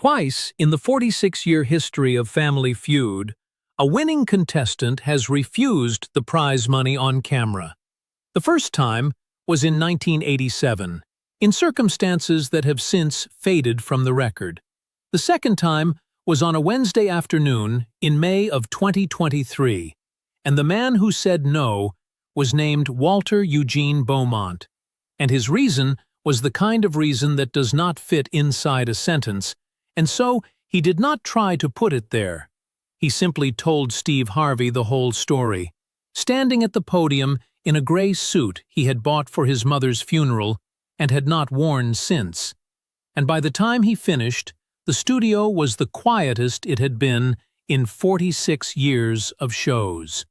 Twice in the 46-year history of Family Feud, a winning contestant has refused the prize money on camera. The first time was in 1987, in circumstances that have since faded from the record. The second time was on a Wednesday afternoon in May of 2023, and the man who said no was named Walter Eugene Beaumont, and his reason was the kind of reason that does not fit inside a sentence, and so he did not try to put it there. He simply told Steve Harvey the whole story, standing at the podium in a gray suit he had bought for his mother's funeral and had not worn since. And by the time he finished, the studio was the quietest it had been in 46 years of shows.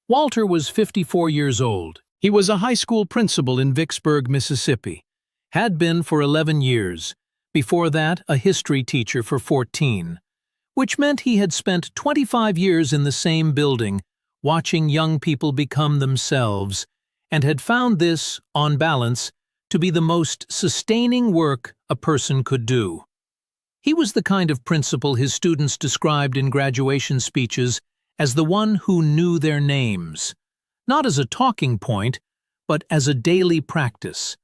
Walter was 54 years old. He was a high school principal in Vicksburg, Mississippi. Had been for 11 years. Before that, a history teacher for 14. Which meant he had spent 25 years in the same building, watching young people become themselves, and had found this, on balance, to be the most sustaining work a person could do. He was the kind of principal his students described in graduation speeches as the one who knew their names, not as a talking point, but as a daily practice,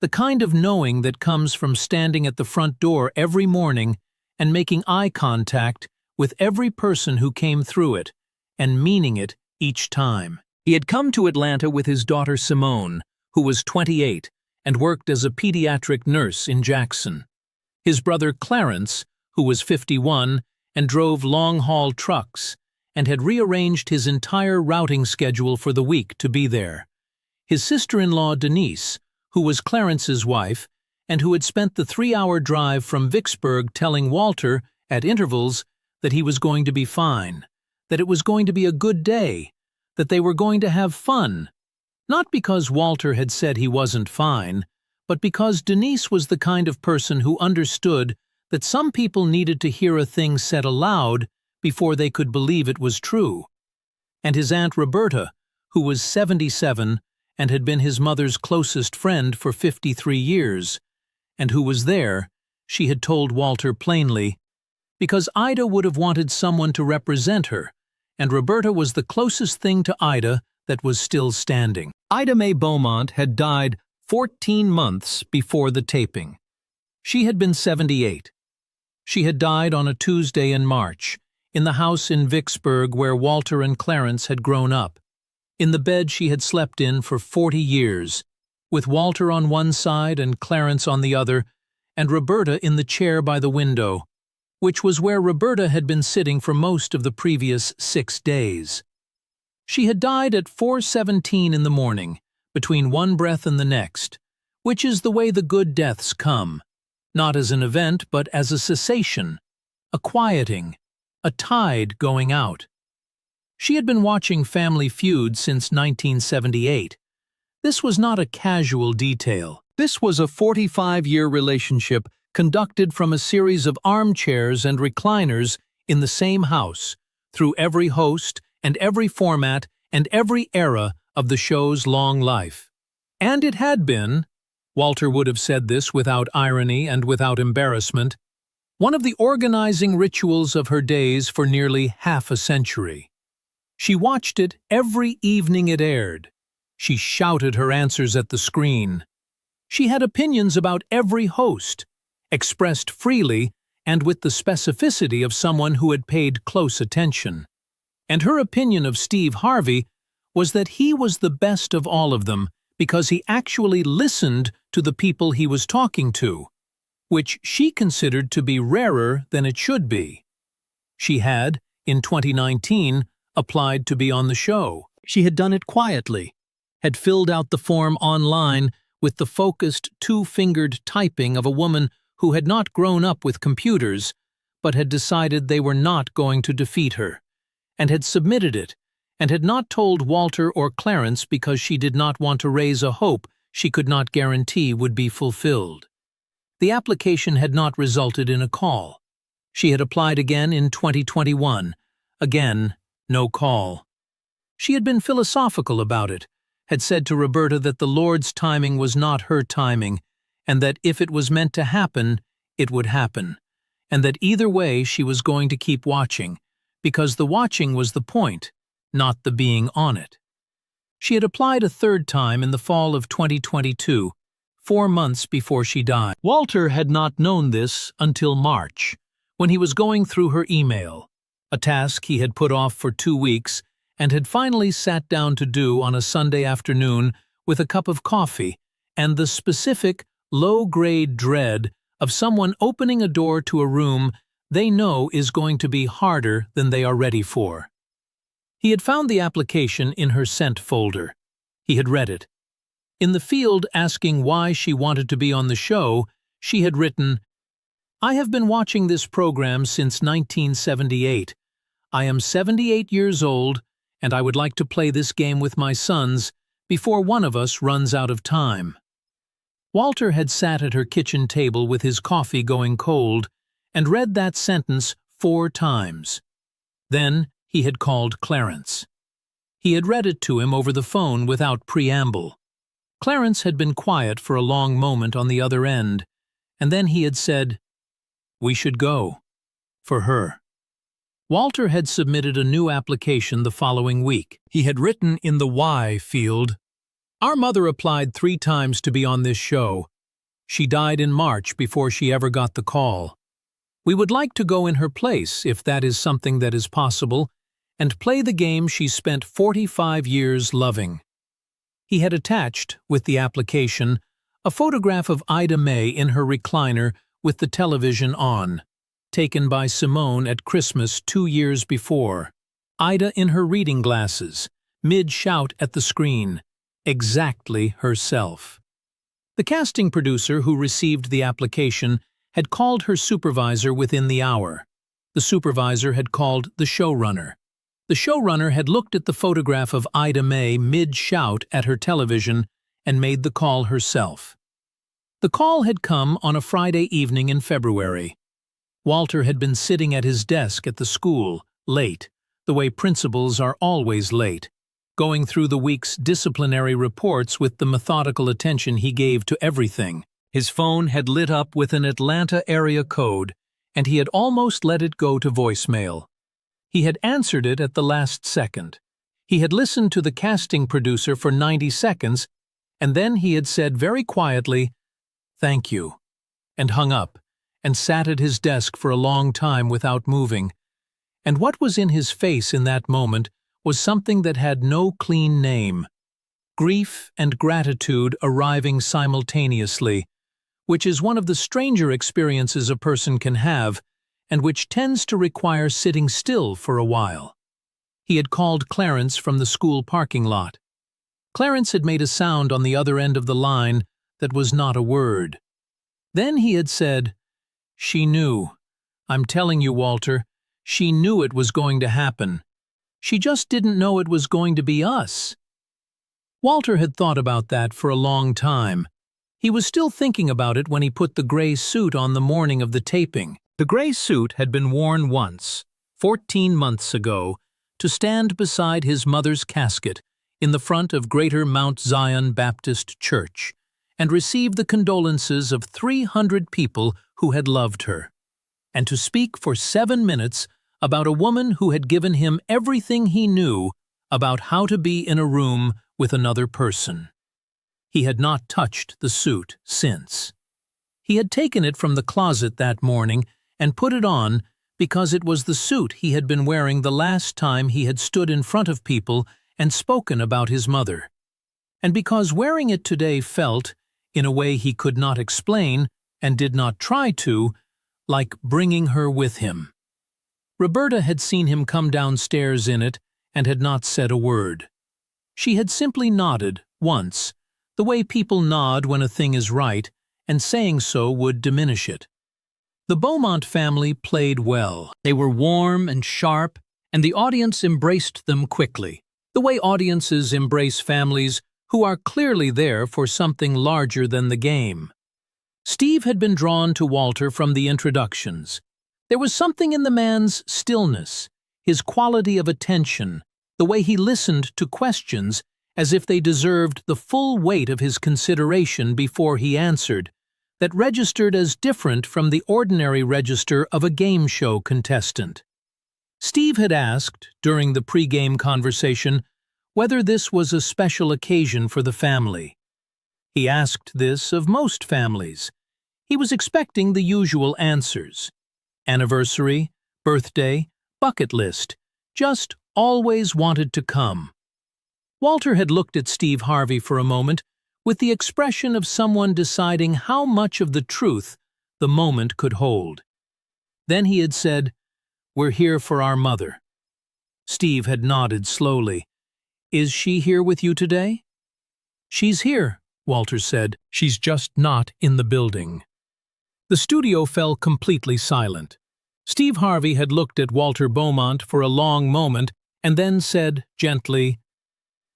the kind of knowing that comes from standing at the front door every morning and making eye contact with every person who came through it, and meaning it each time. He had come to Atlanta with his daughter Simone, who was 28, and worked as a pediatric nurse in Jackson. His brother Clarence, who was 51 and drove long-haul trucks, and had rearranged his entire routing schedule for the week to be there. His sister-in-law Denise, who was Clarence's wife, and who had spent the 3-hour drive from Vicksburg telling Walter, at intervals, that he was going to be fine, that it was going to be a good day, that they were going to have fun. Not because Walter had said he wasn't fine, but because Denise was the kind of person who understood that some people needed to hear a thing said aloud before they could believe it was true. And his Aunt Roberta, who was 77 and had been his mother's closest friend for 53 years, and who was there, she had told Walter plainly, because Ida would have wanted someone to represent her, and Roberta was the closest thing to Ida that was still standing. Ida Mae Beaumont had died 14 months before the taping. She had been 78. She had died on a Tuesday in March, in the house in Vicksburg where Walter and Clarence had grown up, in the bed she had slept in for 40 years, with Walter on one side and Clarence on the other, and Roberta in the chair by the window, which was where Roberta had been sitting for most of the previous 6 days. She had died at 4:17 in the morning, between one breath and the next, which is the way the good deaths come, not as an event but as a cessation, a quieting, a tide going out. She had been watching Family Feud since 1978. This was not a casual detail. This was a 45-year relationship conducted from a series of armchairs and recliners in the same house, through every host and every format and every era of the show's long life. And it had been, Walter would have said this without irony and without embarrassment, one of the organizing rituals of her days for nearly half a century. She watched it every evening it aired. She shouted her answers at the screen. She had opinions about every host, expressed freely and with the specificity of someone who had paid close attention. And her opinion of Steve Harvey was that he was the best of all of them because he actually listened to the people he was talking to, which she considered to be rarer than it should be. She had, in 2019, applied to be on the show. She had done it quietly, had filled out the form online with the focused, two-fingered typing of a woman who had not grown up with computers, but had decided they were not going to defeat her, and had submitted it, and had not told Walter or Clarence because she did not want to raise a hope she could not guarantee would be fulfilled. The application had not resulted in a call. She had applied again in 2021. Again, no call. She had been philosophical about it, had said to Roberta that the Lord's timing was not her timing, and that if it was meant to happen, it would happen. and that either way she was going to keep watching, because the watching was the point, not the being on it. She had applied a third time in the fall of 2022, 4 months before she died. Walter had not known this until March, when he was going through her email, a task he had put off for 2 weeks and had finally sat down to do on a Sunday afternoon with a cup of coffee and the specific, low-grade dread of someone opening a door to a room they know is going to be harder than they are ready for. He had found the application in her sent folder. He had read it. In the field asking why she wanted to be on the show, she had written, "I have been watching this program since 1978. I am 78 years old, and I would like to play this game with my sons before one of us runs out of time." Walter had sat at her kitchen table with his coffee going cold and read that sentence 4 times. Then he had called Clarence. He had read it to him over the phone without preamble. Clarence had been quiet for a long moment on the other end, and then he had said, "We should go." For her. Walter had submitted a new application the following week. He had written in the why field, "Our mother applied 3 times to be on this show. She died in March before she ever got the call. We would like to go in her place, if that is something that is possible, and play the game she spent 45 years loving." He had attached, with the application, a photograph of Ida May in her recliner with the television on, taken by Simone at Christmas 2 years before. Ida in her reading glasses, mid-shout at the screen, exactly herself. The casting producer who received the application had called her supervisor within the hour. The supervisor had called the showrunner. The showrunner had looked at the photograph of Ida May mid-shout at her television and made the call herself. The call had come on a Friday evening in February. Walter had been sitting at his desk at the school, late, the way principals are always late, going through the week's disciplinary reports with the methodical attention he gave to everything. His phone had lit up with an Atlanta area code, and he had almost let it go to voicemail. He had answered it at the last second. He had listened to the casting producer for 90 seconds, and then he had said very quietly, "Thank you," and hung up, and sat at his desk for a long time without moving. And what was in his face in that moment was something that had no clean name. Grief and gratitude arriving simultaneously, which is one of the stranger experiences a person can have, and which tends to require sitting still for a while. He had called Clarence from the school parking lot. Clarence had made a sound on the other end of the line that was not a word. Then he had said, "She knew. I'm telling you, Walter, she knew it was going to happen. She just didn't know it was going to be us." Walter had thought about that for a long time. He was still thinking about it when he put the gray suit on the morning of the taping. The gray suit had been worn once, 14 months ago, to stand beside his mother's casket in the front of Greater Mount Zion Baptist Church and receive the condolences of 300 people who had loved her, and to speak for 7 minutes about a woman who had given him everything he knew about how to be in a room with another person. He had not touched the suit since. He had taken it from the closet that morning and put it on because it was the suit he had been wearing the last time he had stood in front of people and spoken about his mother, and because wearing it today felt, in a way he could not explain and did not try to, like bringing her with him. Roberta had seen him come downstairs in it and had not said a word. She had simply nodded, once, the way people nod when a thing is right, and saying so would diminish it. The Beaumont family played well. They were warm and sharp, and the audience embraced them quickly, the way audiences embrace families who are clearly there for something larger than the game. Steve had been drawn to Walter from the introductions. There was something in the man's stillness, his quality of attention, the way he listened to questions as if they deserved the full weight of his consideration before he answered, that registered as different from the ordinary register of a game show contestant. Steve had asked, during the pre-game conversation, whether this was a special occasion for the family. He asked this of most families. He was expecting the usual answers: anniversary, birthday, bucket list, just always wanted to come. Walter had looked at Steve Harvey for a moment with the expression of someone deciding how much of the truth the moment could hold. Then he had said, "We're here for our mother." Steve had nodded slowly. "Is she here with you today?" "She's here," Walter said. "She's just not in the building." The studio fell completely silent. Steve Harvey had looked at Walter Beaumont for a long moment and then said gently,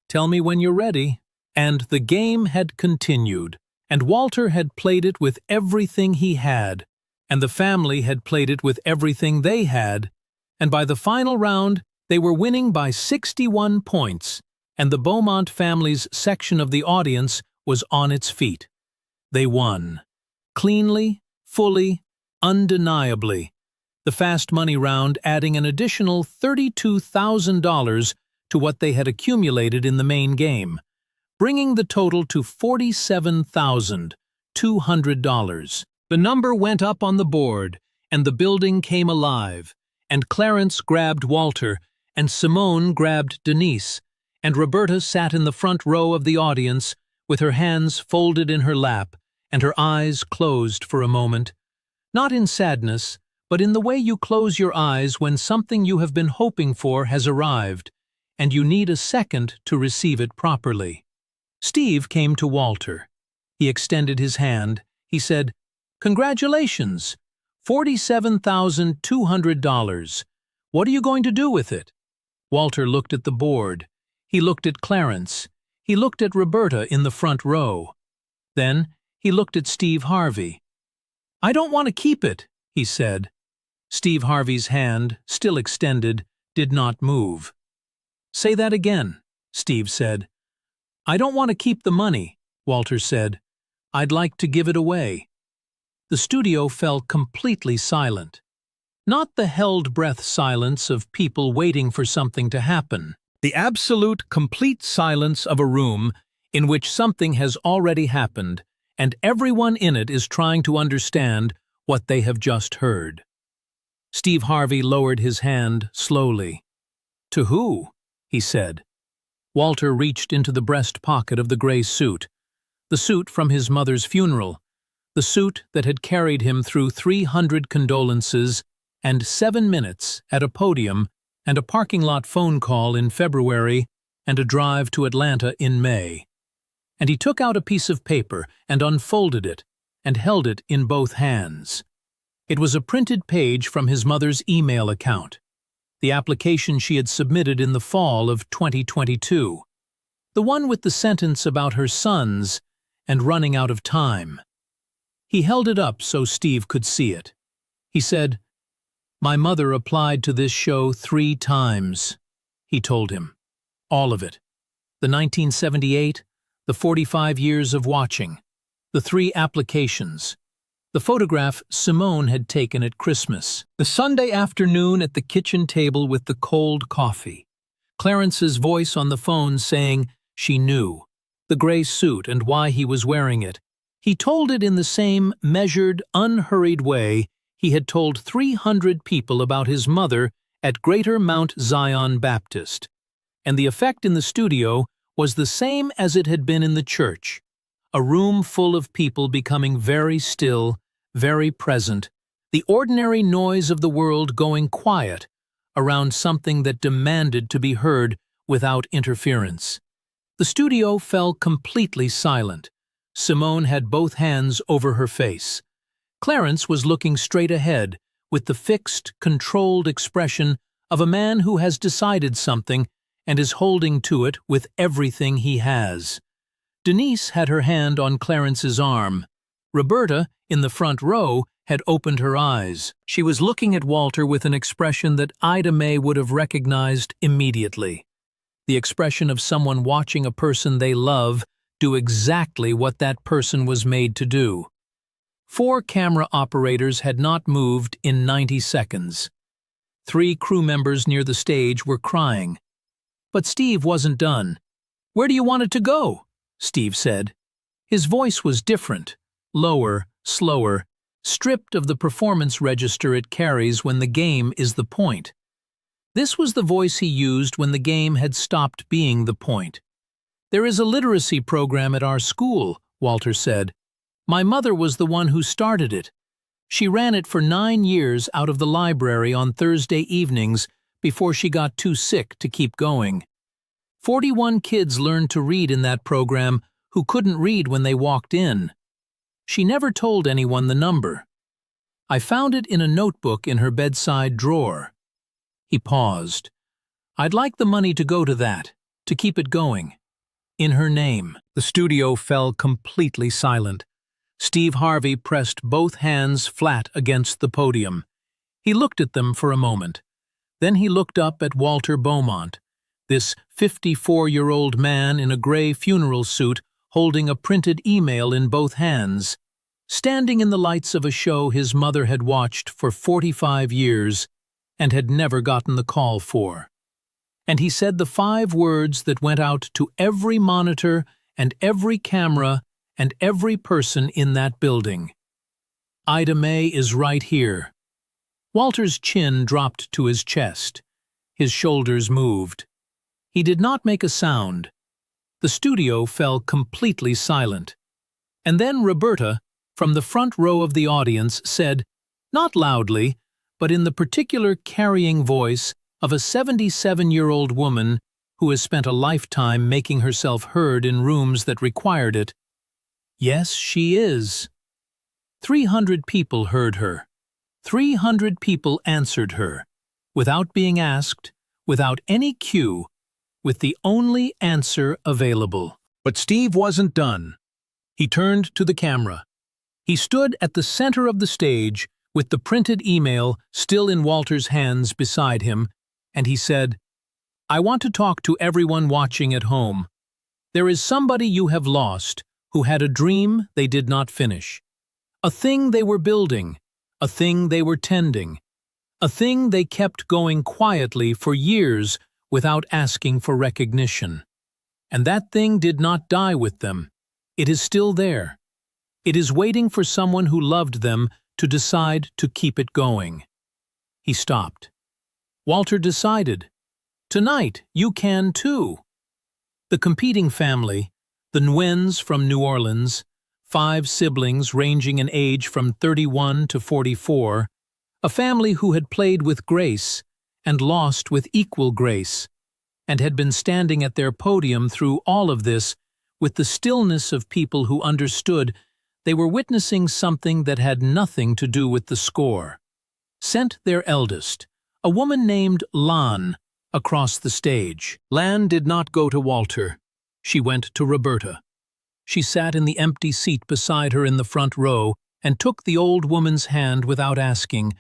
"Tell me when you're ready." And the game had continued, and Walter had played it with everything he had, and the family had played it with everything they had, and by the final round they were winning by 61 points, and the Beaumont family's section of the audience was on its feet. They won. Cleanly, fully, undeniably. The fast money round adding an additional $32,000 to what they had accumulated in the main game, bringing the total to $47,200. The number went up on the board, and the building came alive, and Clarence grabbed Walter, and Simone grabbed Denise, and Roberta sat in the front row of the audience with her hands folded in her lap and her eyes closed for a moment, not in sadness, but in the way you close your eyes when something you have been hoping for has arrived, and you need a second to receive it properly. Steve came to Walter. He extended his hand. He said, "Congratulations! $47,200. What are you going to do with it?" Walter looked at the board. He looked at Clarence. He looked at Roberta in the front row. Then he looked at Steve Harvey. "I don't want to keep it," he said. Steve Harvey's hand, still extended, did not move. "Say that again," Steve said. "I don't want to keep the money," Walter said. "I'd like to give it away." The studio fell completely silent. Not the held-breath silence of people waiting for something to happen. The absolute, complete silence of a room in which something has already happened, and everyone in it is trying to understand what they have just heard. Steve Harvey lowered his hand slowly. "To who?" he said. Walter reached into the breast pocket of the gray suit, the suit from his mother's funeral, the suit that had carried him through 300 condolences and 7 minutes at a podium and a parking lot phone call in February and a drive to Atlanta in May. And he took out a piece of paper and unfolded it and held it in both hands. It was a printed page from his mother's email account, the application she had submitted in the fall of 2022, the one with the sentence about her sons and running out of time. He held it up so Steve could see it. He said, "My mother applied to this show 3 times, he told him. All of it. The 1978, the 45 years of watching, the 3 applications, the photograph Simone had taken at Christmas, the Sunday afternoon at the kitchen table with the cold coffee, Clarence's voice on the phone saying she knew, the gray suit and why he was wearing it. He told it in the same measured, unhurried way he had told 300 people about his mother at Greater Mount Zion Baptist, and the effect in the studio was the same as it had been in the church. A room full of people becoming very still, very present, the ordinary noise of the world going quiet around something that demanded to be heard without interference. The studio fell completely silent. Simone had both hands over her face. Clarence was looking straight ahead with the fixed, controlled expression of a man who has decided something and is holding to it with everything he has. Denise had her hand on Clarence's arm. Roberta, in the front row, had opened her eyes. She was looking at Walter with an expression that Ida May would have recognized immediately. The expression of someone watching a person they love do exactly what that person was made to do. 4 camera operators had not moved in 90 seconds. 3 crew members near the stage were crying. But Steve wasn't done. "Where do you want it to go?" Steve said. His voice was different, lower, slower, stripped of the performance register it carries when the game is the point. This was the voice he used when the game had stopped being the point. "There is a literacy program at our school," Walter said. "My mother was the one who started it. She ran it for 9 years out of the library on Thursday evenings before she got too sick to keep going. 41 kids learned to read in that program who couldn't read when they walked in. She never told anyone the number. I found it in a notebook in her bedside drawer." He paused. "I'd like the money to go to that, to keep it going. In her name." The studio fell completely silent. Steve Harvey pressed both hands flat against the podium. He looked at them for a moment. Then he looked up at Walter Beaumont, this 54-year-old man in a gray funeral suit holding a printed email in both hands, standing in the lights of a show his mother had watched for 45 years and had never gotten the call for. And he said the 5 words that went out to every monitor and every camera and every person in that building. "Ida May is right here." Walter's chin dropped to his chest. His shoulders moved. He did not make a sound. The studio fell completely silent. And then Roberta, from the front row of the audience, said, not loudly, but in the particular carrying voice of a 77-year-old woman who has spent a lifetime making herself heard in rooms that required it, "Yes, she is." 300 people heard her. 300 people answered her, without being asked, without any cue, with the only answer available. But Steve wasn't done. He turned to the camera. He stood at the center of the stage with the printed email still in Walter's hands beside him, and he said, "I want to talk to everyone watching at home. There is somebody you have lost who had a dream they did not finish, a thing they were building, a thing they were tending, a thing they kept going quietly for years without asking for recognition. And that thing did not die with them. It is still there. It is waiting for someone who loved them to decide to keep it going." He stopped. Walter decided, "Tonight you can too." The competing family, the Nguyen's from New Orleans, 5 siblings ranging in age from 31 to 44, a family who had played with grace and lost with equal grace, and had been standing at their podium through all of this with the stillness of people who understood they were witnessing something that had nothing to do with the score, sent their eldest, a woman named Lan, across the stage. Lan did not go to Walter. She went to Roberta. She sat in the empty seat beside her in the front row and took the old woman's hand without asking,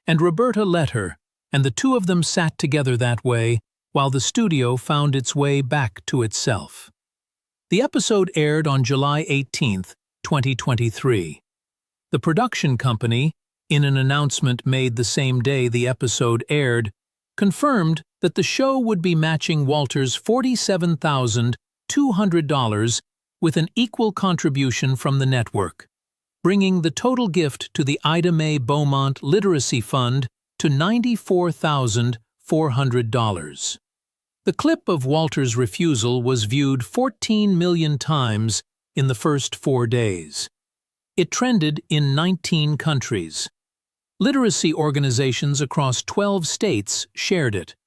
and Roberta let her, and the 2 of them sat together that way while the studio found its way back to itself. The episode aired on July 18, 2023. The production company, in an announcement made the same day the episode aired, confirmed that the show would be matching Walter's $47,200 with an equal contribution from the network, bringing the total gift to the Ida May Beaumont Literacy Fund to $94,400. The clip of Walter's refusal was viewed 14 million times in the first 4 days. It trended in 19 countries. Literacy organizations across 12 states shared it.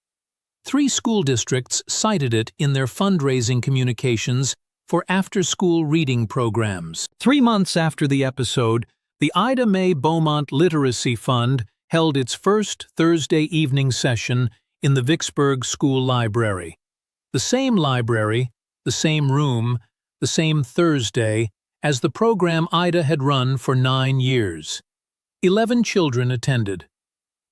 3 school districts cited it in their fundraising communications for after-school reading programs. 3 months after the episode, the Ida May Beaumont Literacy Fund held its first Thursday evening session in the Vicksburg School Library. The same library, the same room, the same Thursday as the program Ida had run for 9 years. 11 children attended.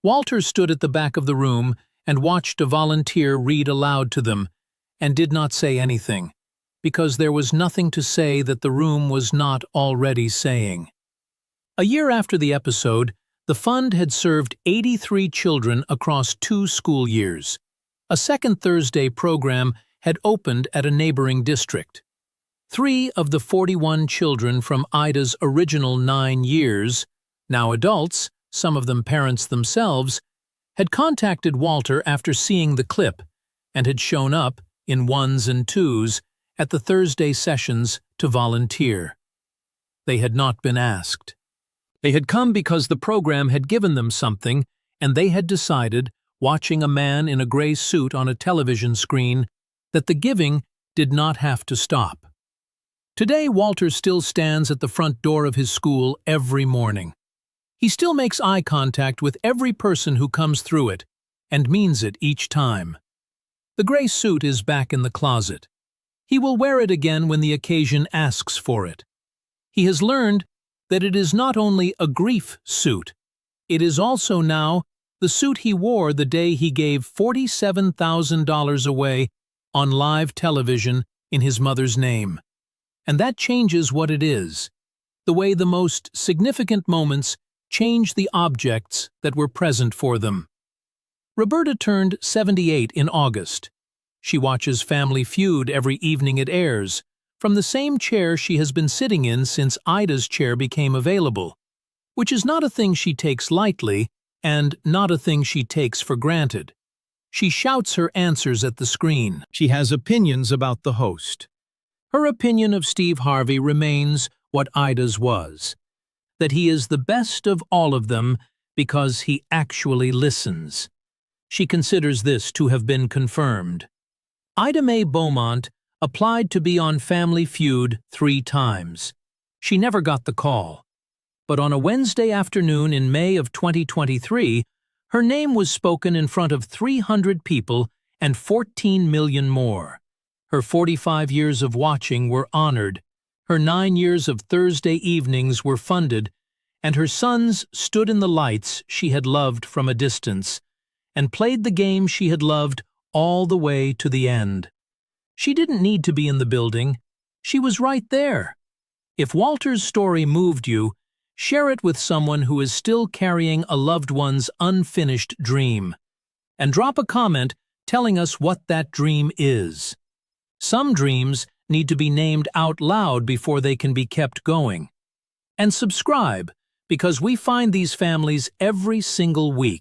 Walter stood at the back of the room and watched a volunteer read aloud to them, and did not say anything, because there was nothing to say that the room was not already saying. A year after the episode, the fund had served 83 children across 2 school years. A second Thursday program had opened at a neighboring district. 3 of the 41 children from Ida's original 9 years, now adults, some of them parents themselves, had contacted Walter after seeing the clip and had shown up, in 1s and 2s, at the Thursday sessions to volunteer. They had not been asked. They had come because the program had given them something, and they had decided, watching a man in a gray suit on a television screen, that the giving did not have to stop. Today, Walter still stands at the front door of his school every morning. He still makes eye contact with every person who comes through it, and means it each time. The gray suit is back in the closet. He will wear it again when the occasion asks for it. He has learned that it is not only a grief suit, it is also now the suit he wore the day he gave $47,000 away on live television in his mother's name. And that changes what it is, the way the most significant moments change the objects that were present for them. Roberta turned 78 in August. She watches Family Feud every evening it airs, from the same chair she has been sitting in since Ida's chair became available, which is not a thing she takes lightly and not a thing she takes for granted. She shouts her answers at the screen. She has opinions about the host. Her opinion of Steve Harvey remains what Ida's was, that he is the best of all of them because he actually listens. She considers this to have been confirmed. Ida Mae Beaumont applied to be on Family Feud 3 times. She never got the call. But on a Wednesday afternoon in May of 2023, her name was spoken in front of 300 people and 14 million more. Her 45 years of watching were honored, her 9 years of Thursday evenings were funded, and her sons stood in the lights she had loved from a distance, and played the game she had loved all the way to the end. She didn't need to be in the building. She was right there. If Walter's story moved you, share it with someone who is still carrying a loved one's unfinished dream. And drop a comment telling us what that dream is. Some dreams need to be named out loud before they can be kept going. And subscribe, because we find these families every single week.